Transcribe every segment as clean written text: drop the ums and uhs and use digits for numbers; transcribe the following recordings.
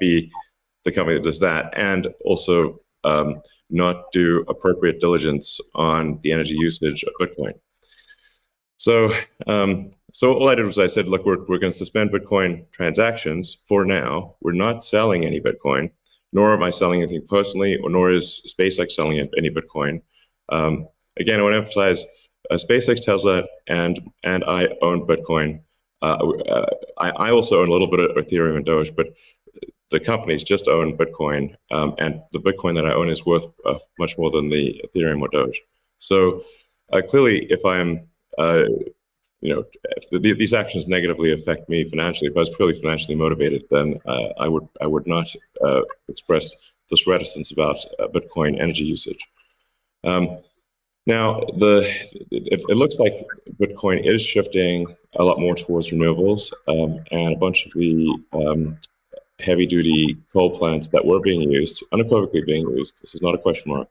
be the company that does that, and also not do appropriate diligence on the energy usage of Bitcoin. So all I did was I said, look, we're going to suspend Bitcoin transactions for now. We're not selling any Bitcoin, nor am I selling anything personally, or nor is SpaceX selling any Bitcoin. Again, I want to emphasize, SpaceX, Tesla, and I own Bitcoin. I also own a little bit of Ethereum and Doge, but the companies just own Bitcoin, and the Bitcoin that I own is worth much more than the Ethereum or Doge. So clearly, if I'm if these actions negatively affect me financially, if I was purely financially motivated, then I would not express this reticence about Bitcoin energy usage. Now, it looks like Bitcoin is shifting a lot more towards renewables, and a bunch of the heavy-duty coal plants that were being used, unequivocally being used, this is not a question mark,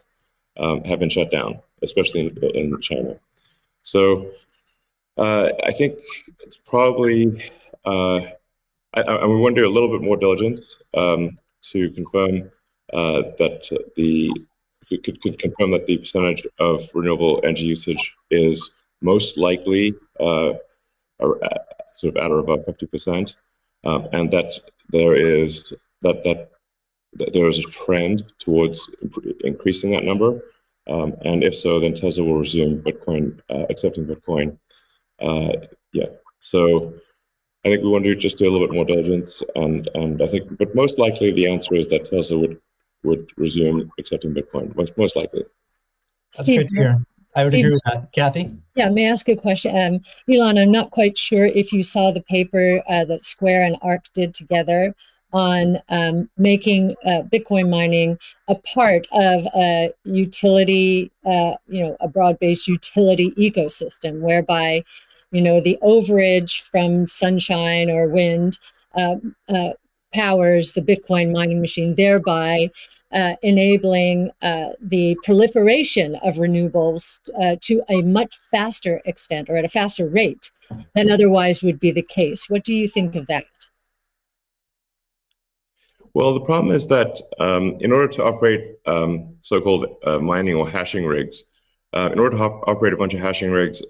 have been shut down, especially in China. So I think it's probably, we want to do a little bit more diligence to confirm confirm that the percentage of renewable energy usage is most likely sort of at or above 50%, and that there is a trend towards increasing that number, and if so, then Tesla will resume Bitcoin, accepting Bitcoin. So I think we want to just do a little bit more diligence, and I think, but most likely the answer is that Tesla would resume accepting Bitcoin, most likely. That's great to hear. I would agree with that. Kathy? Yeah, may I ask a question? Elon, I'm not quite sure if you saw the paper that Square and ARK did together on making Bitcoin mining a part of a utility, a broad-based utility ecosystem, whereby, the overage from sunshine or wind powers the Bitcoin mining machine, thereby enabling the proliferation of renewables to a much faster extent, or at a faster rate than otherwise would be the case. What do you think of that? Well, the problem is that in order to operate so-called mining or hashing rigs, in order to operate a bunch of hashing rigs,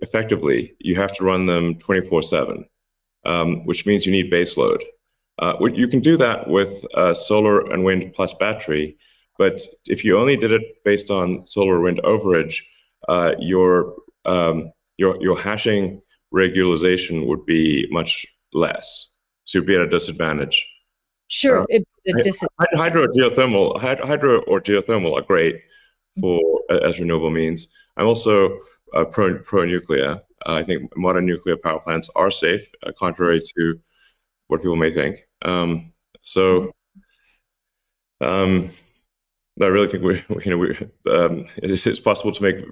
effectively, you have to run them 24/7, which means you need base load. You can do that with solar and wind plus battery, but if you only did it based on solar wind overage, your hashing rig utilization would be much less. So you'd be at a disadvantage. Sure, hydro or geothermal are great for as renewable means. I'm also pro nuclear. I think modern nuclear power plants are safe, contrary to what people may think. I really think it's possible to make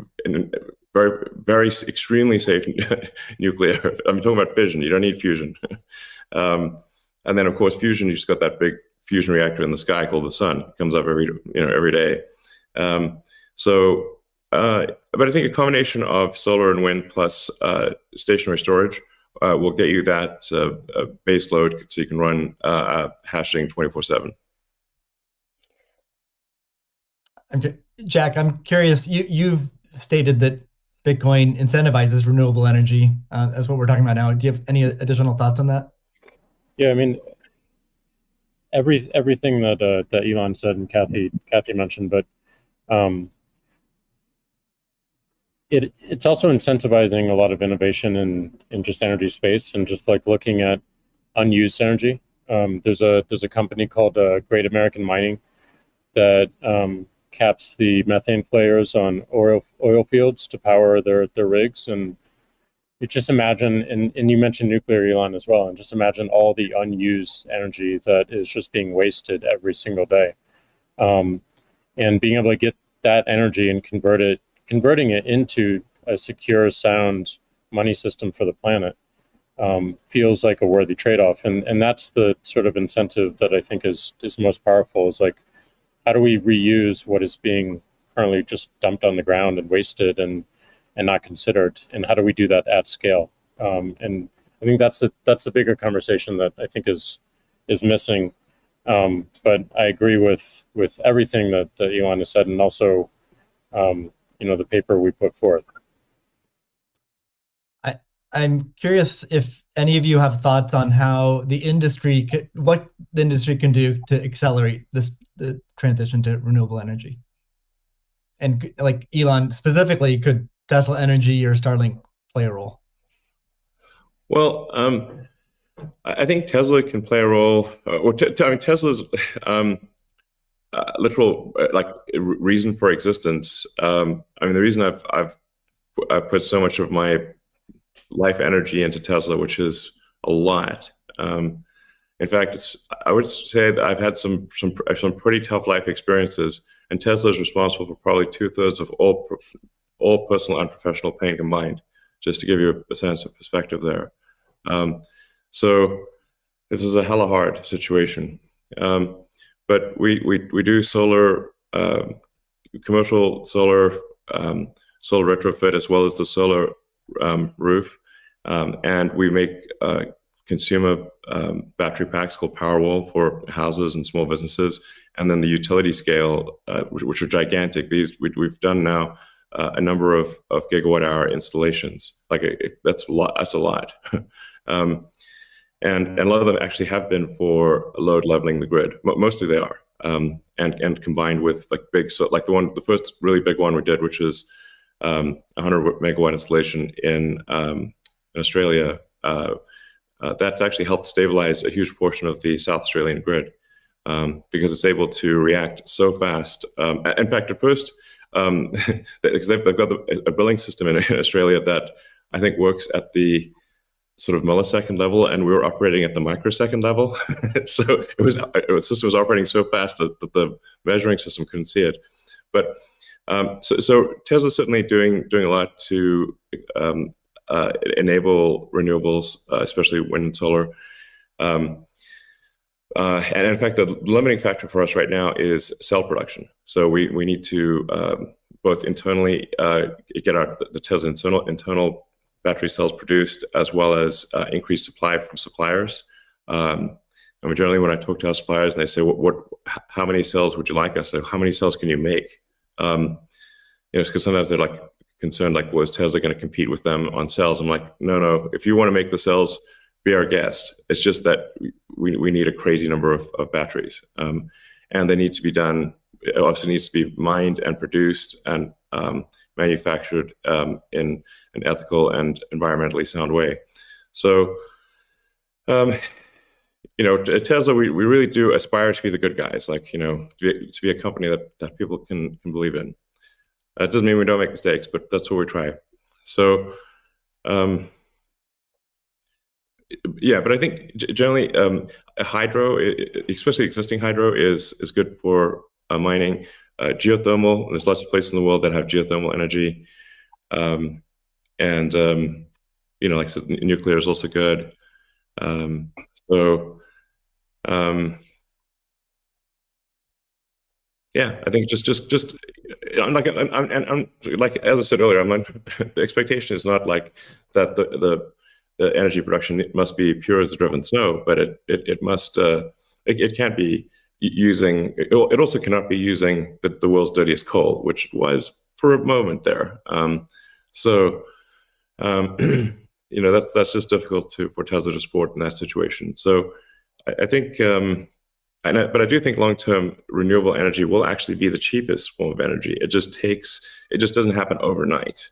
very, very extremely safe nuclear. I'm talking about fission. You don't need fusion. And then, of course, fusion. You just got that big fusion reactor in the sky called the sun. It comes up every day. But I think a combination of solar and wind plus stationary storage will get you that base load, so you can run hashing 24/7. Okay, Jack, I'm curious. You've stated that Bitcoin incentivizes renewable energy. That's what we're talking about now. Do you have any additional thoughts on that? Yeah, I mean, everything that Elon said and Kathy mentioned, but it's also incentivizing a lot of innovation in just energy space, and just like looking at unused energy. There's a company called Great American Mining that caps the methane flares on oil fields to power their rigs. And you just imagine, and you mentioned nuclear, Elon, as well, and just imagine all the unused energy that is just being wasted every single day. And being able to get that energy and converting it into a secure, sound money system for the planet feels like a worthy trade-off. And that's the sort of incentive that I think is most powerful, is like, how do we reuse what is being currently just dumped on the ground and wasted and not considered? And how do we do that at scale? And I think that's a bigger conversation that I think is missing. But I agree with everything that Elon has said, and also, the paper we put forth. I'm curious if any of you have thoughts on how what the industry can do to accelerate the transition to renewable energy. And like Elon specifically, could Tesla Energy or Starlink play a role? Well, I think Tesla can play a role. Tesla's literal reason for existence. The reason I've put so much of my life energy into Tesla, which is a lot. In fact, I would say that I've had some pretty tough life experiences, and Tesla is responsible for probably 2/3 of all personal and professional pain combined. Just to give you a sense of perspective there. So this is a hella hard situation. But we do solar, commercial solar, solar retrofit, as well as the solar roof. And we make consumer battery packs called Powerwall for houses and small businesses. And then the utility scale, which are gigantic. These we've done now a number of gigawatt hour installations. That's a lot. That's a lot. And a lot of them actually have been for load leveling the grid. Mostly they are. And combined with the first really big one we did, which is 100 megawatt installation in Australia. That's actually helped stabilize a huge portion of the South Australian grid because it's able to react so fast. In fact, at first, because they've got a billing system in Australia that I think works at the sort of millisecond level, and we were operating at the microsecond level. So the system was operating so fast that the measuring system couldn't see it. But so Tesla's certainly doing a lot to enable renewables, especially wind and solar. And in fact, the limiting factor for us right now is cell production. So we need to both internally get the Tesla internal battery cells produced, as well as increase supply from suppliers. And generally, when I talk to our suppliers and they say, how many cells would you like us? How many cells can you make? Because sometimes they're concerned, is Tesla going to compete with them on cells? I'm like, no. If you want to make the cells, be our guest. It's just that we need a crazy number of batteries, and they need to be done. It obviously needs to be mined and produced and manufactured in an ethical and environmentally sound way. So, at Tesla, we really do aspire to be the good guys, to be a company that people can believe in. That doesn't mean we don't make mistakes, but that's what we try. So, but I think generally hydro, especially existing hydro, is good for mining. Geothermal, there's lots of places in the world that have geothermal energy. Like I said, nuclear is also good. I think just I'm like as I said earlier, the expectation is not like that the energy production must be pure as the driven snow, but it must it can't be using it also cannot be using the world's dirtiest coal, which was for a moment there. That's just difficult for Tesla to support in that situation. So I think, but I do think long-term renewable energy will actually be the cheapest form of energy. It just doesn't happen overnight.